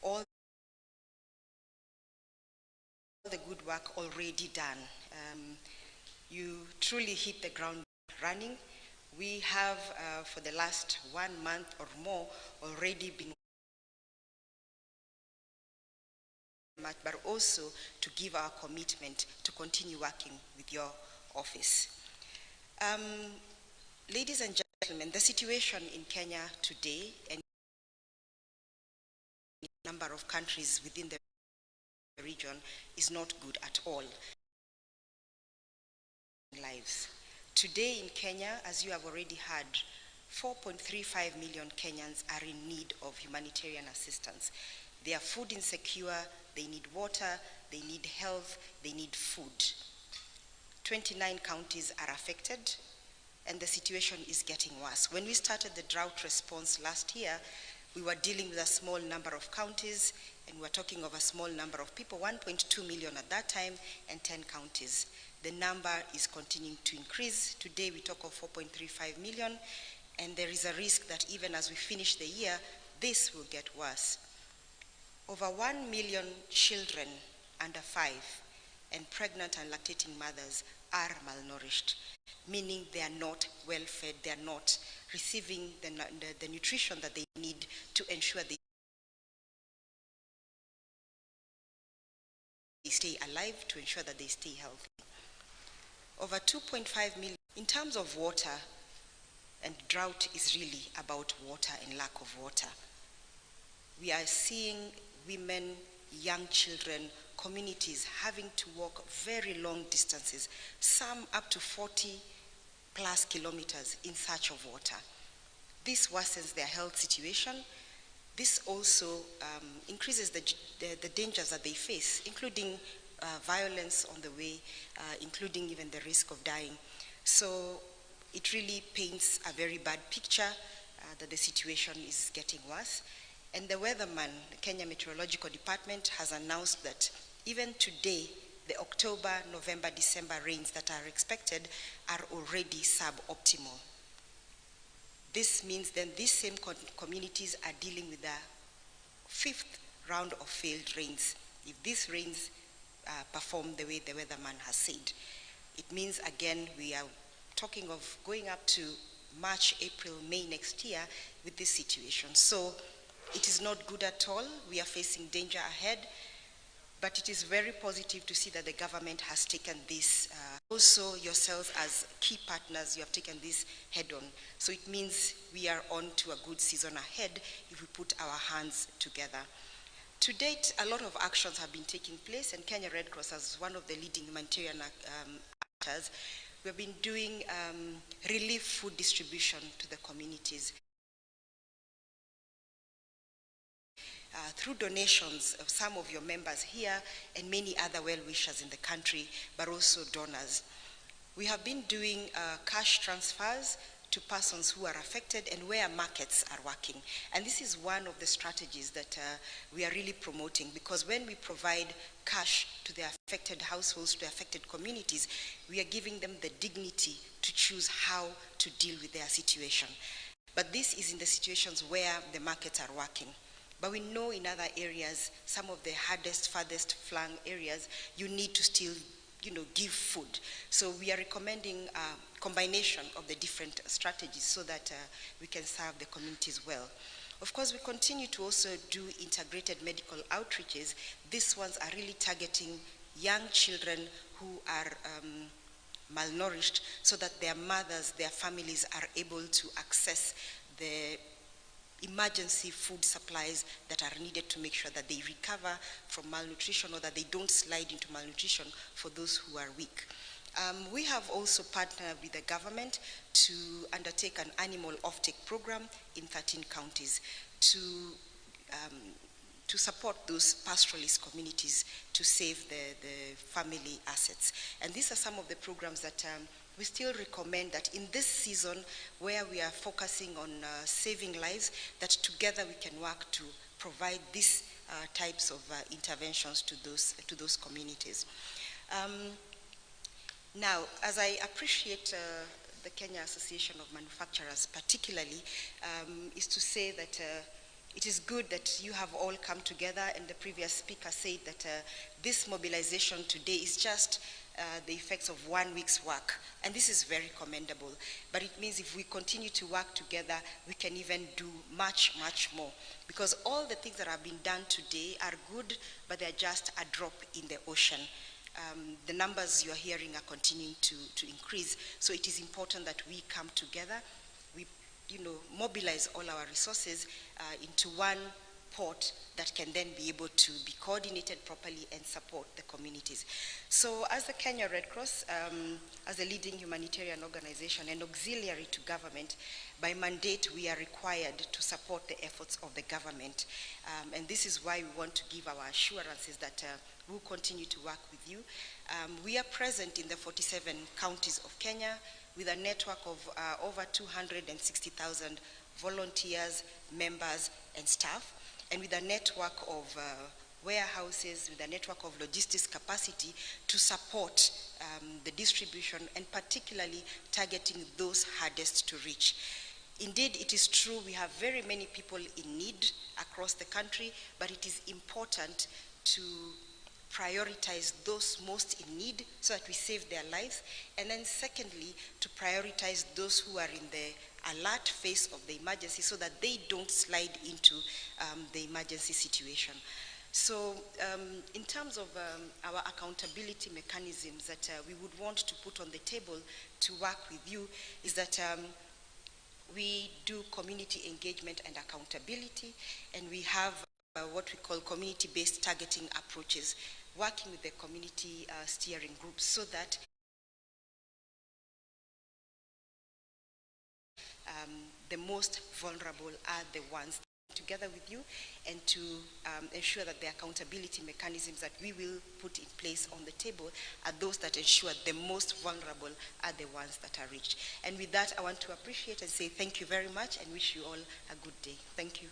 all the good work already done. You truly hit the ground running. We have, for the last 1 month or more, already been but also to give our commitment to continue working with your office. Ladies and gentlemen, the situation in Kenya today and in a number of countries within the region is not good at all. Lives. Today in Kenya, as you have already heard, 4.35 million Kenyans are in need of humanitarian assistance. They are food insecure, they need water, they need health, they need food. 29 counties are affected, and the situation is getting worse. When we started the drought response last year, we were dealing with a small number of counties, and we were talking of a small number of people, 1.2 million at that time, and 10 counties. The number is continuing to increase. Today we talk of 4.35 million, and there is a risk that even as we finish the year, this will get worse. Over 1 million children under 5 and pregnant and lactating mothers are malnourished, meaning they are not well fed, they are not receiving the nutrition that they need to ensure they stay alive, to ensure that they stay healthy. Over 2.5 million. In terms of water, and drought is really about water and lack of water. We are seeing women, young children, communities having to walk very long distances, some up to 40 plus kilometers in search of water. This worsens their health situation. This also increases the dangers that they face, including violence on the way, including even the risk of dying. So it really paints a very bad picture that the situation is getting worse. And the weatherman, the Kenya Meteorological Department, has announced that even today, the October, November, December rains that are expected are already suboptimal. This means then these same communities are dealing with the 5th round of failed rains. If these rains perform the way the weatherman has said, it means again we are talking of going up to March, April, May next year with this situation. So it is not good at all. We are facing danger ahead, but it is very positive to see that the government has taken this. Also yourselves as key partners, you have taken this head on. So it means we are on to a good season ahead if we put our hands together. To date, a lot of actions have been taking place, and Kenya Red Cross, as one of the leading humanitarian actors, we've been doing relief food distribution to the communities. Through donations of some of your members here and many other well-wishers in the country, but also donors. We have been doing cash transfers to persons who are affected and where markets are working. And this is one of the strategies that we are really promoting, because when we provide cash to the affected households, to the affected communities, we are giving them the dignity to choose how to deal with their situation. But this is in the situations where the markets are working. But we know in other areas, some of the hardest, farthest flung areas, you need to still, give food. So we are recommending a combination of the different strategies so that we can serve the communities well. Of course, we continue to also do integrated medical outreaches. These ones are really targeting young children who are malnourished, so that their mothers, their families are able to access the emergency food supplies that are needed to make sure that they recover from malnutrition, or that they don't slide into malnutrition for those who are weak. We have also partnered with the government to undertake an animal offtake program in 13 counties to support those pastoralist communities to save the family assets. And these are some of the programs that we still recommend, that in this season where we are focusing on saving lives, that together we can work to provide these types of interventions to those communities. Now, as I appreciate the Kenya Association of Manufacturers particularly, is to say that It is good that you have all come together, and the previous speaker said that this mobilization today is just the effects of 1 week's work, and this is very commendable. But it means if we continue to work together, we can even do much, much more. Because all the things that have been done today are good, but they're just a drop in the ocean. The numbers you're hearing are continuing to increase, so it is important that we come together, we mobilize all our resources into one pot that can then be able to be coordinated properly and support the communities. So as the Kenya Red Cross, as a leading humanitarian organization and auxiliary to government, by mandate we are required to support the efforts of the government. And this is why we want to give our assurances that we'll continue to work with you. We are present in the 47 counties of Kenya with a network of over 260,000 volunteers, members, and staff, and with a network of warehouses, with a network of logistics capacity to support the distribution and particularly targeting those hardest to reach. Indeed, it is true we have very many people in need across the country, but it is important to prioritize those most in need so that we save their lives, and then secondly, to prioritize those who are in the alert phase of the emergency so that they don't slide into the emergency situation. So in terms of our accountability mechanisms that we would want to put on the table to work with you is that we do community engagement and accountability, and we have what we call community-based targeting approaches, working with the community steering groups so that the most vulnerable are the ones together with you, and to ensure that the accountability mechanisms that we will put in place on the table are those that ensure the most vulnerable are the ones that are reached. And with that, I want to appreciate and say thank you very much and wish you all a good day. Thank you.